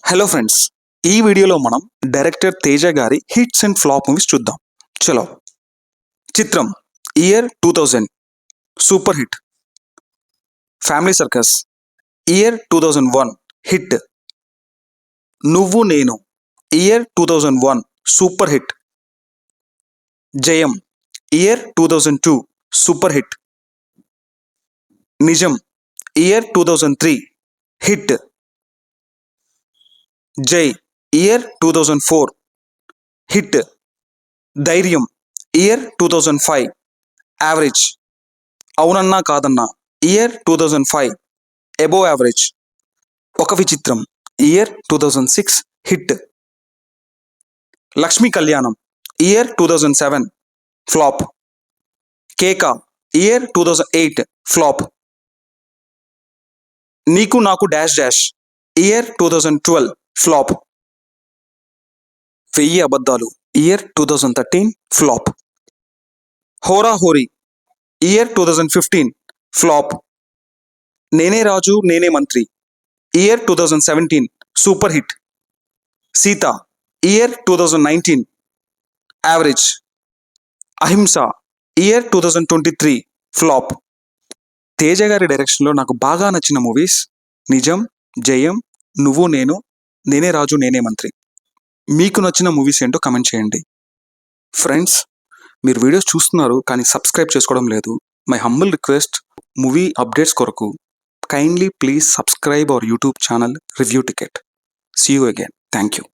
Hello friends, ఈ వీడియోలో మనం డైరెక్టర్ తేజ గారి హిట్స్ అండ్ ఫ్లాప్ మూవీస్ చూద్దాం. చలో. చిత్రం year 2000 super hit. Family circus year 2001 hit. నువ్వు నేను ఇయర్ 2001 సూపర్ హిట్. జయం ఇయర్ 2002 సూపర్ హిట్. నిజం ఇయర్ 2003 హిట్. జై ఇయర్ 2004 హిట్. ధైర్యం ఇయర్ 2005 యావరేజ్. అవునన్నా కాదన్నా ఇయర్ 2005 అబోవ్ యావరేజ్. ఒక విచిత్రం year 2006 hit. Lakshmi Kalyanam year 2007 flop. Keka year 2008 flop. Neeku Naaku dash dash year 2012 flop. 1000 అబద్ధాలు ఇయర్ 2013 ఫ్లాప్. హోరా హోరీ ఇయర్ 2015 ఫ్లాప్. నేనే రాజు నేనే మంత్రి year 2017 super hit. Sita year 2019 average. అహింస ఇయర్ 2023 ఫ్లాప్. తేజ గారి డైరెక్షన్లో నాకు బాగా నచ్చిన మూవీస్ నిజం, జయం, నువ్వు నేను, నేనే రాజు నేనే మంత్రి. మీకు నచ్చిన మూవీస్ ఏంటో కమెంట్ చేయండి. ఫ్రెండ్స్, మీరు వీడియోస్ చూస్తున్నారు కానీ సబ్స్క్రైబ్ చేసుకోవడం లేదు. My humble request, movie updates కొరకు kindly please subscribe our YouTube channel Review Ticket. See you again. Thank you.